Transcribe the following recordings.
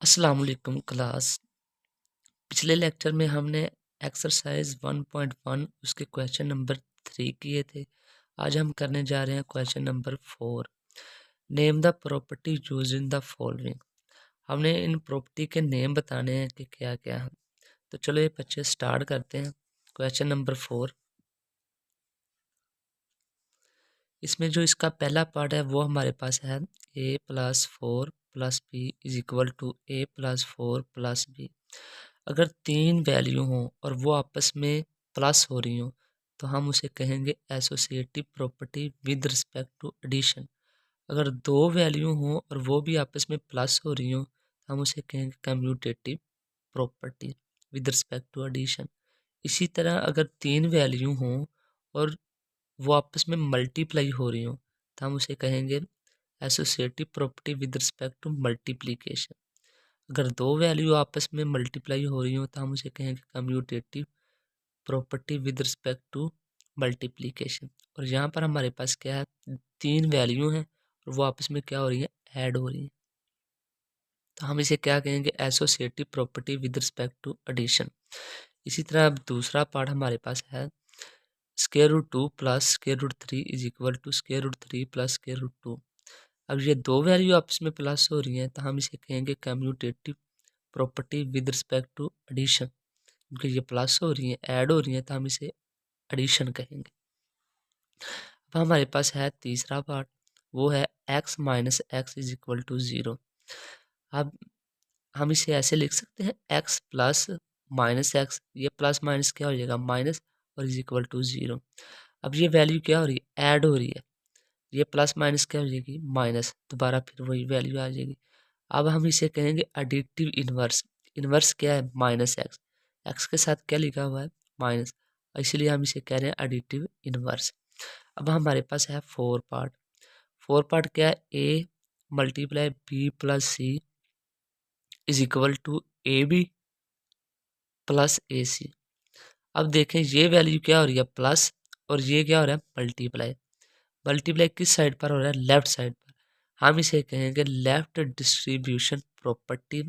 अस्सलाम वालेकुम क्लास। पिछले लेक्चर में हमने एक्सरसाइज 1.1 उसके क्वेश्चन नंबर 3 किए थे। आज हम करने जा रहे हैं question number 4। Name the property use in the following. हमने इन प्रॉपर्टी के नेम बताने हैं कि क्या क्या है। तो चलो ये बच्चे स्टार्ट करते हैं। क्वेश्चन नंबर 4, इसमें जो इसका पहला पार्ट है वो हमारे पास है a+4 + b = a+4 + b। अगर तीन वैल्यू हों और वो आपस में प्लस हो रही हों तो हम उसे कहेंगे associative property with respect to addition. अगर दो वैल्यू हों और वो भी आपस में प्लस हो रही हों तो हम उसे कहेंगे commutative property with respect to addition. इसी तरह अगर तीन वैल्यू हों और वो आपस में मल्टीप्लाई हो रही हों तो हम उसे कहेंगे associative property with respect to multiplication. अगर दो वैल्यू आपस में मल्टीप्लाई हो रही हो तो हम उसे कहेंगे commutative property with respect to multiplication. और यहाँ पर हमारे पास क्या है, तीन वैल्यू हैं और वो आपस में क्या हो रही है, ऐड हो रही है, तो हम इसे क्या कहेंगे, associative property with respect to addition. इसी तरह अब दूसरा पार्ट हमारे पास है √2 + √3 = √3 + √2। अब ये दो वैल्यू आपस में प्लस हो रही हैं तो हम इसे कहेंगे commutative property with respect to addition, क्योंकि ये प्लस हो रही हैं, ऐड हो रही हैं, तो हम इसे एडिशन कहेंगे। अब हमारे पास है तीसरा पार्ट, वो है x - x = 0। अब हम इसे ऐसे लिख सकते हैं x + -x, ये प्लस माइनस क्या हो जाएगा, माइनस, और = 0। अब ये वैल्यू क्या हो रही है, ऐड हो रही है, ये प्लस माइनस क्या हो जाएगी, माइनस, दोबारा फिर वही वैल्यू आ जाएगी। अब हम इसे कहेंगे एडिटिव इन्वर्स। इन्वर्स क्या है, -x, x के साथ क्या लिखा हुआ है, माइनस, इसलिए हम इसे कह रहे हैं एडिटिव इन्वर्स। अब हमारे पास है फोर पार्ट क्या है, a × b + c = ab + ac। अब देखें ये वैल्यू क्या हो रही है, प्लस, और ये क्या हो रहा है, मल्टीप्लाई किस साइड पर हो रहा है, लेफ्ट साइड पर। हम इसे कहेंगे left distribution property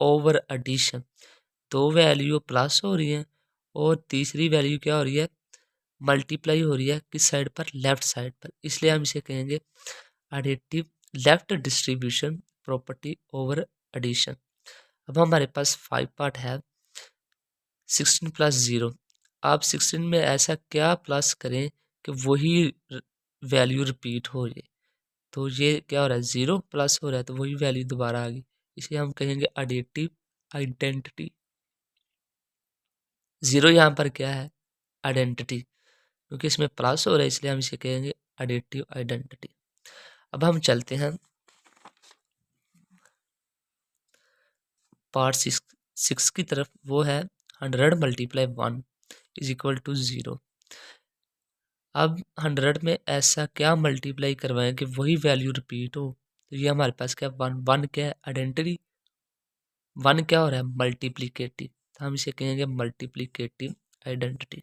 over addition. दो वैल्यू प्लस हो रही हैं और तीसरी वैल्यू क्या हो रही है, मल्टीप्लाई हो रही है किस साइड पर, लेफ्ट साइड पर, इसलिए हम इसे कहेंगे additive left distribution property over addition. अब हमारे पास 5 पार्ट है 16 + 0। आप 16 में ऐसा क्या प्लस करें कि वही वैल्यू रिपीट हो जाए, तो ये क्या हो रहा है, 0 प्लस हो रहा है तो वही वैल्यू दोबारा आ गई, इसे हम कहेंगे एडिटिव आइडेंटिटी। 0 यहाँ पर क्या है, आइडेंटिटी, क्योंकि इसमें प्लस हो रहा है इसलिए हम इसे कहेंगे एडिटिव आइडेंटिटी। अब हम चलते हैं पार्ट 6 की तरफ, वो है 100 × 1 = 0। अब 100 में ऐसा क्या मल्टीप्लाई करवाएं कि वही वैल्यू रिपीट हो, तो ये हमारे पास क्या, 1 क्या है, आइडेंटिटी, 1 क्या हो रहा है, मल्टीप्लिकेटिव, तो हम इसे कहेंगे मल्टीप्लिकेटिव आइडेंटिटी।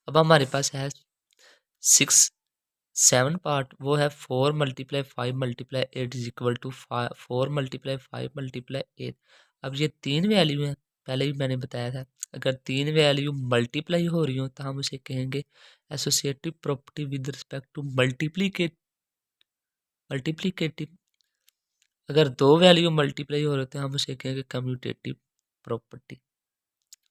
अब हमारे पास है 7 पार्ट, वो है 4 × 5 × 8 = 4 × 5 × 8। अब ये तीन वैल्यू हैं, पहले ही मैंने बताया था, अगर तीन वैल्यू मल्टीप्लाई हो रही हो तो हम उसे कहेंगे associative property with respect to multiplicative. अगर दो वैल्यू मल्टीप्लाई हो रहे तो हम उसे कहेंगे commutative property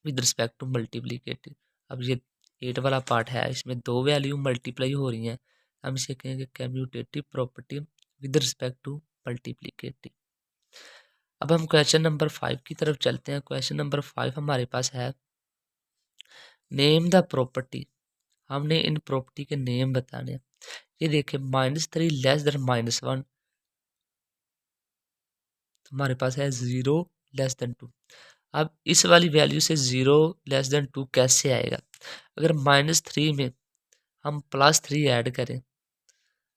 with respect to multiplicative. अब ये 8 वाला पार्ट है, इसमें दो वैल्यू मल्टीप्लाई हो रही हैं, हम इसे कहेंगे commutative property with respect to multiplicative. अब हम क्वेश्चन नंबर 5 की तरफ चलते हैं। क्वेश्चन नंबर 5 हमारे पास है नेम द प्रॉपर्टी। हमने इन प्रॉपर्टी के नेम बताने हैं। ये देखिए -3 <-1, तो हमारे पास है 0 <2। अब इस वाली वैल्यू से 0 <2 कैसे आएगा, अगर -3 में हम +3 ऐड करें,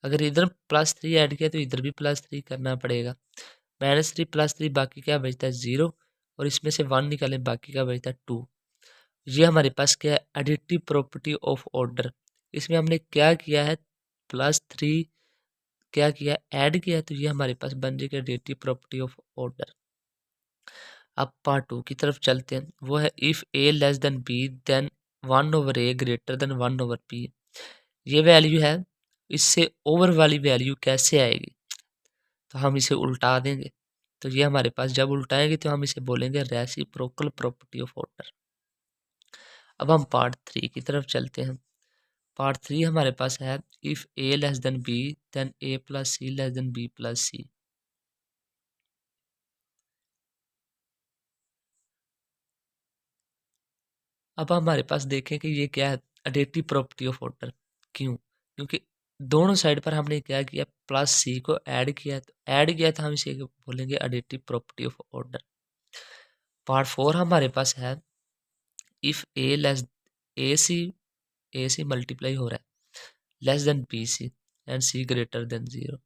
अगर इधर +3 ऐड किया तो इधर भी +3 करना पड़ेगा, -3 +3 बाकी क्या बचता है, 0, और इसमें से 1 निकालें बाकी का बचता है 2। ये हमारे पास क्या है, एडिटिव प्रॉपर्टी ऑफ ऑर्डर। इसमें हमने क्या किया है, +3 क्या किया, ऐड किया, तो ये हमारे पास बन जाएगा एडिटिव प्रॉपर्टी ऑफ ऑर्डर। अब पार्ट 2 की तरफ चलते हैं, वो है if A less than B then 1/a greater than 1/b। ये वैल्यू है, इससे ओवर वाली वैल्यू कैसे आएगी, तो हम इसे उल्टा देंगे। तो ये हमारे पास जब उल्टाएंगे तो हम इसे बोलेंगे रेसिप्रोकल प्रॉपर्टी ऑफ ऑर्डर। अब हम पार्ट 3 की तरफ चलते हैं। पार्ट 3 हमारे पास है if A less than B then a plus C less than b plus C. अब हमारे पास देखें कि ये क्या है, एडिटिव प्रॉपर्टी ऑफ ऑर्डर। क्यों? क्योंकि दोनों साइड पर हमने क्या किया, प्लस सी को ऐड किया, तो ऐड किया तो हम इसे बोलेंगे additive property of order. Part 4 हमारे पास है इफ़ ए सी मल्टीप्लाई हो रहा है less than b c and c greater than 0।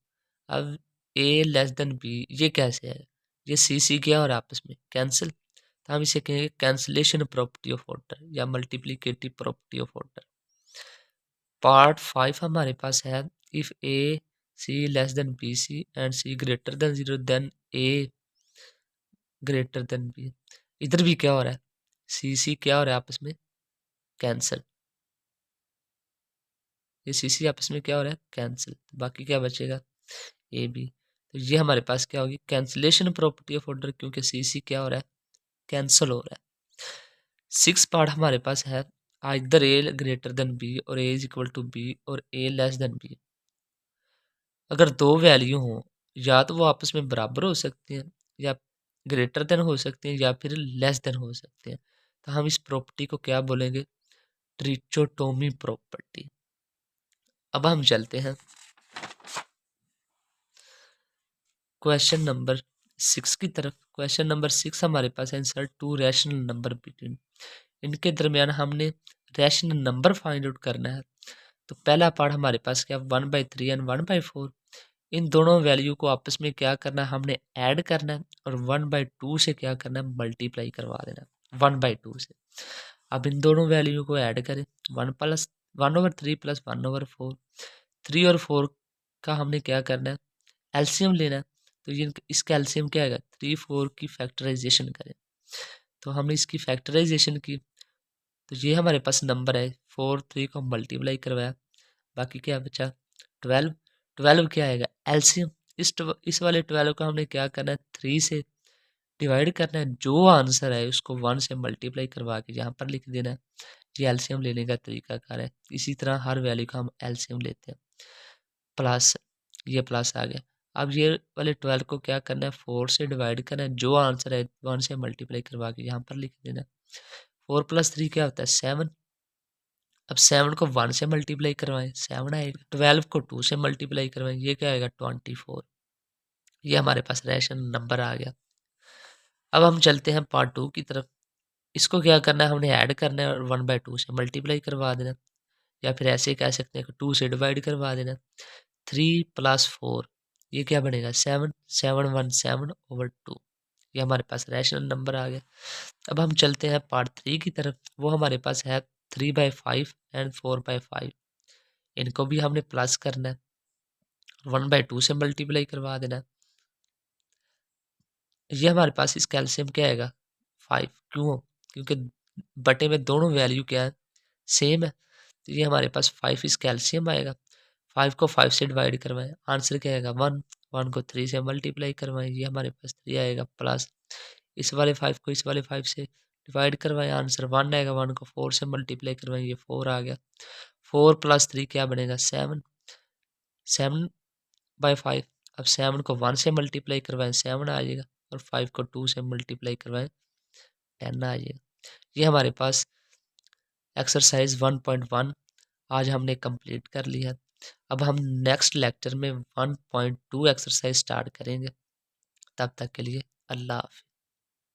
अब ए लेस देन बी, ये कैसे है, ये सी क्या हो रहा है आपस में कैंसिल, तो हम इसे कहेंगे कैंसिलेशन प्रॉपर्टी ऑफ ऑर्डर या multiplicative property of order. Part 5 हमारे पास है if a c less than b c and c greater than 0 then a greater than b. इधर भी क्या हो रहा है, सी क्या हो रहा है आपस में कैंसिल, ये सी आपस में क्या हो रहा है कैंसिल, बाकी क्या बचेगा ए बी। तो ये हमारे पास क्या होगी कैंसिलेशन प्रॉपर्टी ऑफ ऑर्डर, क्योंकि सी क्या हो रहा है कैंसिल हो रहा है। 6 पार्ट हमारे पास है आइदर ए ग्रेटर देन बी और ए इज इक्वल टू बी और ए लेस देन बी। अगर दो वैल्यू हों, या तो वो आपस में बराबर हो सकती हैं, या ग्रेटर देन हो सकती हैं, या फिर लेस देन हो सकते हैं। तो हम इस प्रॉपर्टी को क्या बोलेंगे, ट्रिचोटोमी प्रॉपर्टी। अब हम चलते हैं क्वेश्चन नंबर 6 की तरफ। क्वेश्चन नंबर 6 हमारे पास है insert to rational number between. इनके दरमियान हमने रैशनल नंबर फाइंड आउट करना है। तो पहला पार्ट हमारे पास क्या 1/3 एंड 1/4। इन दोनों वैल्यू को आपस में क्या करना है, हमने ऐड करना है और 1/2 से क्या करना है मल्टीप्लाई करवा देना है 1/2 से। अब इन दोनों वैल्यू को ऐड करें 1/3 प्लस 1/4। 3 और 4 का हमने क्या करना है एलसीएम लेना है। तो ये इसका एलसीएम क्या आएगा 3 4 की फैक्टराइजेशन करें। तो हमने इसकी फैक्टराइजेशन की, तो ये हमारे पास नंबर है 4 3 को मल्टीप्लाई करवाया, बाकी क्या बचा 12। 12 क्या आएगा एलसीएम, इस वाले 12 को हमने क्या करना है 3 से डिवाइड करना है, जो आंसर है उसको 1 से मल्टीप्लाई करवा के यहाँ पर लिख देना है। ये एलसीएम लेने का तरीकाकार है। इसी तरह हर वैल्यू का हम एलसीएम लेते हैं। प्लस ये प्लस आ गया। अब ये वाले 12 को क्या करना है 4 से डिवाइड करना है, जो आंसर है 1 से मल्टीप्लाई करवा के यहाँ पर लिख देना। 4 + 3 क्या होता है 7। अब 7 को 1 से मल्टीप्लाई करवाएं 7 आएगा। 12 को 2 से मल्टीप्लाई करवाएं, ये क्या आएगा 24। ये हमारे पास रैशनल नंबर आ गया। अब हम चलते हैं पार्ट 2 की तरफ। इसको क्या करना है हमने ऐड करना है और 1/2 से मल्टीप्लाई करवा देना, या फिर ऐसे कह सकते हैं कि 2 से डिवाइड करवा देना। 3 + 4 ये क्या बनेगा 7 7 1 7/2। ये हमारे पास रैशनल नंबर आ गया। अब हम चलते हैं पार्ट 3 की तरफ। वो हमारे पास है 3/5 एंड 4/5। इनको भी हमने प्लस करना है, 1/2 से मल्टीप्लाई करवा देना। ये हमारे पास इसका एलसीएम क्या आएगा 5। क्यों? क्योंकि बटे में दोनों वैल्यू क्या है सेम है, तो ये हमारे पास 5 इसका एलसीएम आएगा। 5 को 5 से डिवाइड करवाएं, आंसर क्या आएगा 1। 1 को 3 से मल्टीप्लाई करवाएं, ये हमारे पास 3 आएगा। प्लस इस वाले 5 को इस वाले 5 से डिवाइड करवाएं, आंसर 1 आएगा। 1 को 4 से मल्टीप्लाई करवाएं, ये 4 आ गया। 4 + 3 क्या बनेगा 7 7/5। अब 7 को 1 से मल्टीप्लाई करवाएं 7 आ जाएगा, और 5 को 2 से मल्टीप्लाई करवाएं 10 आ जाएगा। ये हमारे पास एक्सरसाइज 1.1 आज हमने कंप्लीट कर लिया। अब हम नेक्स्ट लेक्चर में 1.2 एक्सरसाइज स्टार्ट करेंगे। तब तक के लिए अल्लाह हाफ़िज़।